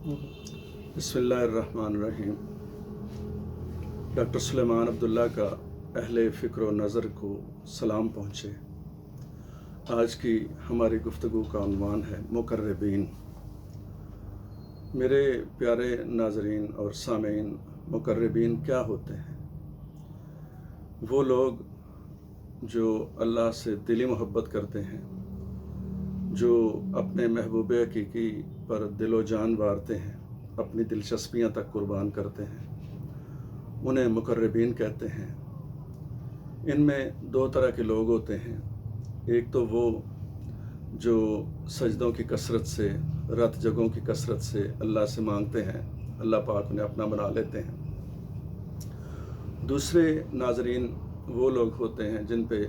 बिस्मिल्लाहिर्रहमानिर्रहीम। डॉक्टर सुलेमान अब्दुल्ला का अहले फ़िक्र व नज़र को सलाम पहुँचे। आज की हमारी गुफ्तगू का उन्वान है मुक़र्रबीन। मेरे प्यारे नाज़रीन और सामीन, मुक़र्रबीन क्या होते हैं? वो लोग जो अल्लाह से दिली मोहब्बत करते हैं, जो अपने महबूब हकीकी पर दिलो जान वारते हैं, अपनी दिलचस्पियां तक कुर्बान करते हैं, उन्हें मुक़र्रबीन कहते हैं। इनमें दो तरह के लोग होते हैं। एक तो वो जो सजदों की कसरत से, रत जगहों की कसरत से अल्लाह से मांगते हैं, अल्लाह पाक उन्हें अपना बना लेते हैं। दूसरे नाज़रीन वो लोग होते हैं जिन पे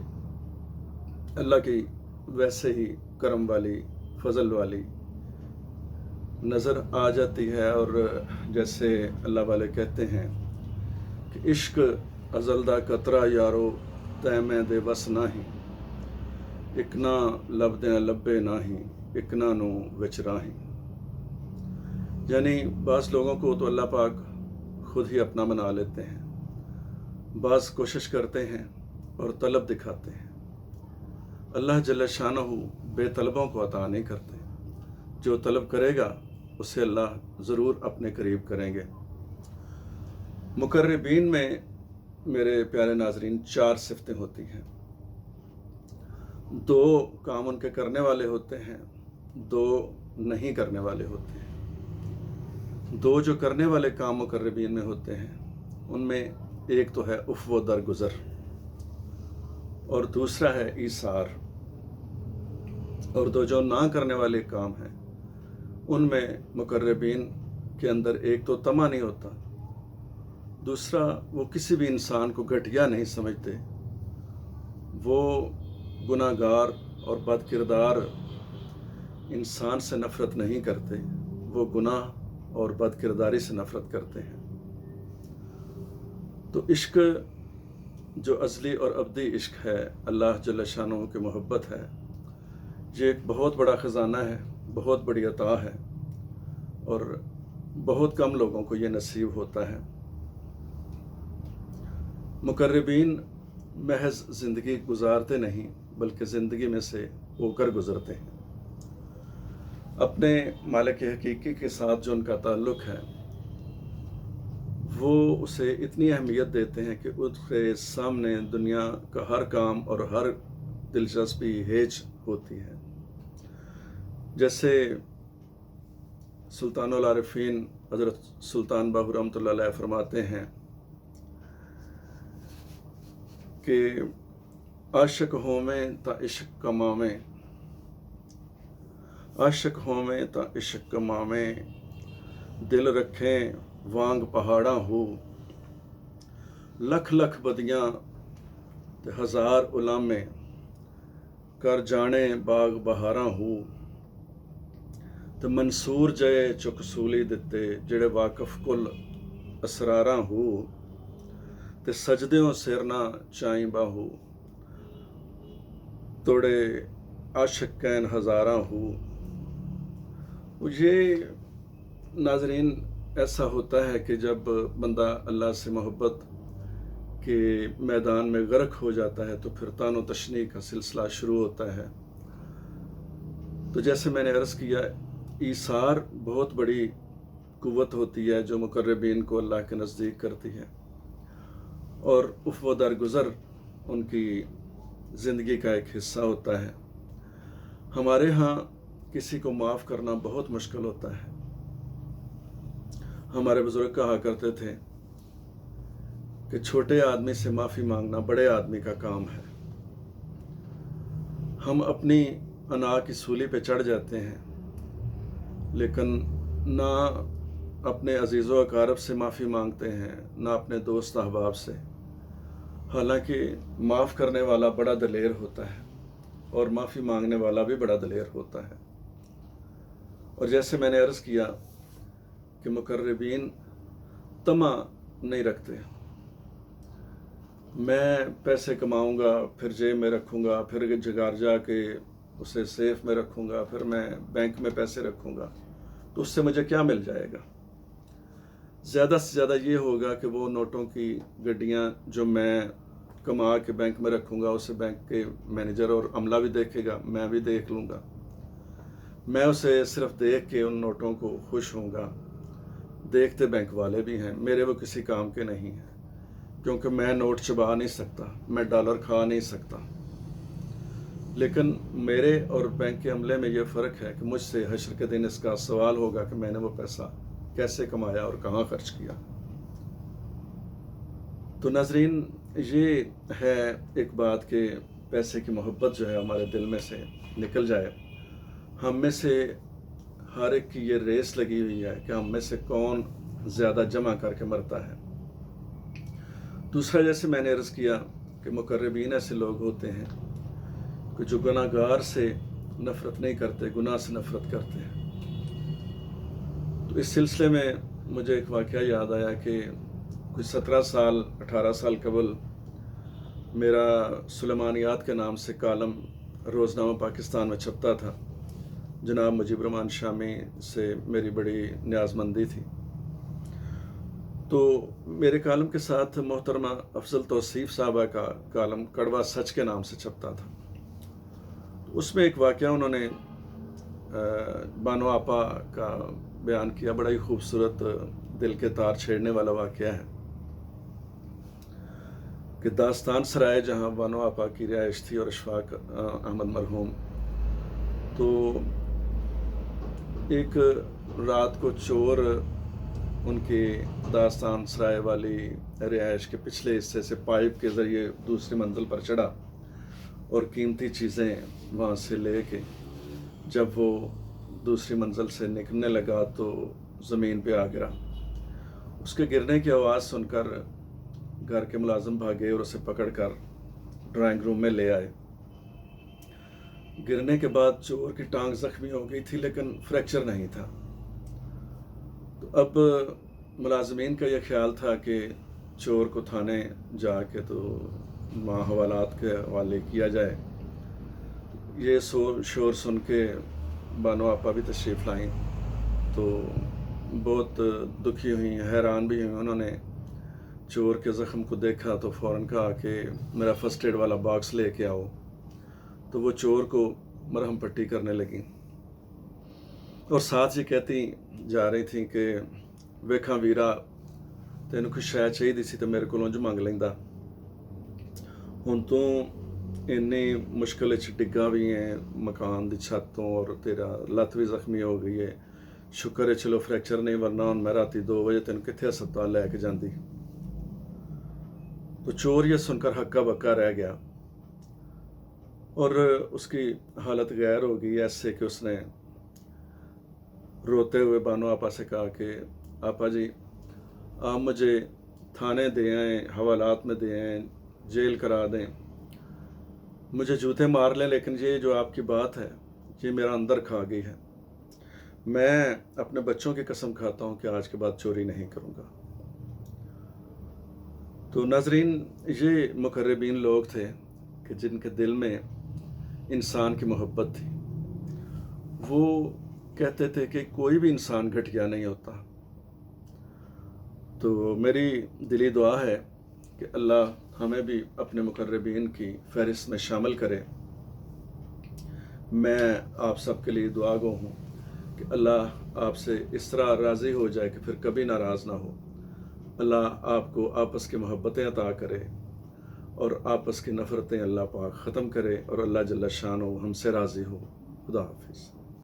अल्लाह की वैसे ही करम वाली, फजल वाली नज़र आ जाती है, और जैसे अल्लाह वाले कहते हैं कि इश्क अज़लदा कतरा यारो तैमे दे बस नाही, इकना लबदे लब्बे नाही, इकना नो विच राही। यानी बाज़ लोगों को तो अल्लाह पाक खुद ही अपना बना लेते हैं, बाज़ कोशिश करते हैं और तलब दिखाते हैं। अल्लाह जल्ल शानहू बेतलबों को अता नहीं करते। जो तलब करेगा उसे अल्लाह ज़रूर अपने करीब करेंगे। मुक़र्रबीन में मेरे प्यारे नाज़रीन चार सिफ़तें होती हैं। दो काम उनके करने वाले होते हैं, दो नहीं करने वाले होते हैं। दो जो करने वाले काम मुक़र्रबीन में होते हैं, उनमें एक तो है उफ़ व दरगुज़र, और दूसरा है ईसार। और दो जो ना करने वाले काम हैं, उनमें मुक़र्रबीन के अंदर एक तो तमा नहीं होता, दूसरा वो किसी भी इंसान को घटिया नहीं समझते, वो गुनाहगार और बदकिरदार इंसान से नफ़रत नहीं करते, वो गुनाह और बदकिरदारी से नफ़रत करते हैं। तो इश्क जो अज़ली और अब्दी इश्क है, अल्लाह जल्ल शानहू की मोहब्बत है, ये एक बहुत बड़ा ख़जाना है, बहुत बड़ी अता है, और बहुत कम लोगों को ये नसीब होता है। मुक़र्रबीन महज ज़िंदगी गुजारते नहीं, बल्कि ज़िंदगी में से होकर गुज़रते हैं। अपने मालिक हकीकी के साथ जो उनका ताल्लुक़ है, वो उसे इतनी अहमियत देते हैं कि उसके सामने दुनिया का हर काम और हर दिलचस्पी हेज होती है। जैसे सुल्तानुल आरिफीन हज़रत सुल्तान बाहू रहमतुल्लाह अलैह फरमाते हैं कि आशिक हो में ता इश्क कमावे, आशिक हो में ता इश्क कमावे, दिल रखें वांग पहाड़ा हो, लख लख बदियाँ ते हज़ार उलामे, कर जाने बाग बहारा हो, ते मंसूर जय चुक सूली दिते, जेड़े वाकफ कुल असरारा हो, ते सजदेओं सिरना चाई बाहू, तोड़े आशिक कैन हज़ारा हो। ये नाज़रीन ऐसा होता है कि जब बंदा अल्लाह से मोहब्बत के मैदान में गर्क हो जाता है, तो फिर तानो तशनी का सिलसिला शुरू होता है। तो जैसे मैंने अर्ज़ किया, ईसार बहुत बड़ी कुव्वत होती है जो मुक़र्रबीन को अल्लाह के नज़दीक करती है, और उफ़ व दरगुज़र उनकी ज़िंदगी का एक हिस्सा होता है। हमारे यहाँ किसी को माफ़ करना बहुत मुश्किल होता है। हमारे बुज़ुर्ग कहा करते थे कि छोटे आदमी से माफ़ी मांगना बड़े आदमी का काम है। हम अपनी अना की सूली पे चढ़ जाते हैं, लेकिन ना अपने अजीज़ व अकारब से माफ़ी मांगते हैं, ना अपने दोस्त अहबाब से। हालांकि माफ़ करने वाला बड़ा दलेर होता है, और माफ़ी मांगने वाला भी बड़ा दलेर होता है। और जैसे मैंने अर्ज़ किया कि मुक़र्रबीन तमा नहीं रखते। मैं पैसे कमाऊंगा, फिर जेब में रखूंगा, फिर घर जाके उसे सेफ में रखूंगा, फिर मैं बैंक में पैसे रखूंगा, تو اس سے مجھے کیا مل جائے گا؟ زیادہ سے زیادہ یہ ہوگا کہ وہ نوٹوں کی گڈیاں جو میں کما کے بینک میں رکھوں گا اسے بینک کے مینیجر اور عملہ بھی دیکھے گا، میں بھی دیکھ لوں گا، میں اسے صرف دیکھ کے ان نوٹوں کو خوش ہوں گا۔ دیکھتے بینک والے بھی ہیں، میرے وہ کسی کام کے نہیں ہیں، کیونکہ میں نوٹ چبا نہیں سکتا، میں ڈالر کھا نہیں سکتا۔ لیکن میرے اور بینک کے عملے میں یہ فرق ہے کہ مجھ سے حشر کے دن اس کا سوال ہوگا کہ میں نے وہ پیسہ کیسے کمایا اور کہاں خرچ کیا۔ تو ناظرین، یہ ہے ایک بات کہ پیسے کی محبت جو ہے ہمارے دل میں سے نکل جائے۔ ہم میں سے ہر ایک کی یہ ریس لگی ہوئی ہے کہ ہم میں سے کون زیادہ جمع کر کے مرتا ہے۔ دوسرا، جیسے میں نے عرض کیا کہ مقربین ایسے لوگ ہوتے ہیں کہ جو گناہ گار سے نفرت نہیں کرتے، گناہ سے نفرت کرتے ہیں۔ تو اس سلسلے میں مجھے ایک واقعہ یاد آیا کہ کچھ 17 سال 18 سال قبل میرا سلیمانیات کے نام سے کالم روزنامہ پاکستان میں چھپتا تھا۔ جناب مجیب الرحمان شامی سے میری بڑی نیازمندی تھی، تو میرے کالم کے ساتھ محترمہ افضل توصیف صاحبہ کا کالم کڑوا سچ کے نام سے چھپتا تھا۔ اس میں ایک واقعہ انہوں نے بانو آپا کا بیان کیا، بڑا ہی خوبصورت دل کے تار چھیڑنے والا واقعہ ہے کہ داستان سرائے جہاں بانو آپا کی رہائش تھی اور اشفاق احمد مرحوم، تو ایک رات کو چور ان کی داستان سرائے والی رہائش کے پچھلے حصے سے پائپ کے ذریعے دوسری منزل پر چڑھا اور قیمتی چیزیں وہاں سے لے کے جب وہ دوسری منزل سے نکلنے لگا تو زمین پہ آ گرا۔ اس کے گرنے کی آواز سن کر گھر کے ملازم بھاگے اور اسے پکڑ کر ڈرائنگ روم میں لے آئے۔ گرنے کے بعد چور کی ٹانگ زخمی ہو گئی تھی لیکن فریکچر نہیں تھا۔ تو اب ملازمین کا یہ خیال تھا کہ چور کو تھانے جا کے تو حوالات کے حوالے کیا جائے۔ یہ شور سن کے بانو آپا بھی تشریف لائیں تو بہت دکھی ہوئیں، حیران بھی ہوئیں۔ انہوں نے چور کے زخم کو دیکھا تو فوراً کہا کہ میرا فرسٹ ایڈ والا باکس لے کے آؤ۔ تو وہ چور کو مرہم پٹی کرنے لگیں اور ساتھ یہ کہتی جا رہی تھیں کہ ویکھاں ویرا تینوں کوئی شے چاہیے سی تو میرے کو منگ لینا، ہن تو انی مشکل ڈگا بھی ہے مکان دی چھتوں اور تیرا لت بھی زخمی ہو گئی ہے، شکر ہے چلو فریکچر نہیں، ورنہ ہن میں راتی 2 بجے تینوں کتنے ہسپتال لے کے جاندی۔ تو چور یہ سن کر ہکا بکا رہ گیا اور اس کی حالت غیر ہو گئی، ایسے کہ اس نے روتے ہوئے بانو آپا سے کہا کہ آپا جی آپ مجھے تھانے دے آئیں، حوالات میں دے آئیں، جیل کرا دیں، مجھے جوتے مار لیں، لیکن یہ جو آپ کی بات ہے یہ میرا اندر کھا گئی ہے۔ میں اپنے بچوں کی قسم کھاتا ہوں کہ آج کے بعد چوری نہیں کروں گا۔ تو ناظرین، یہ مقربین لوگ تھے کہ جن کے دل میں انسان کی محبت تھی۔ وہ کہتے تھے کہ کوئی بھی انسان گھٹیا نہیں ہوتا۔ تو میری دلی دعا ہے کہ اللہ ہمیں بھی اپنے مقربین کی فہرست میں شامل کرے۔ میں آپ سب کے لیے دعا گو ہوں کہ اللہ آپ سے اس طرح راضی ہو جائے کہ پھر کبھی ناراض نہ ہو۔ اللہ آپ کو آپس کی محبتیں عطا کرے اور آپس کی نفرتیں اللہ پاک ختم کرے اور اللہ جل شانہ ہم سے راضی ہو۔ خدا حافظ۔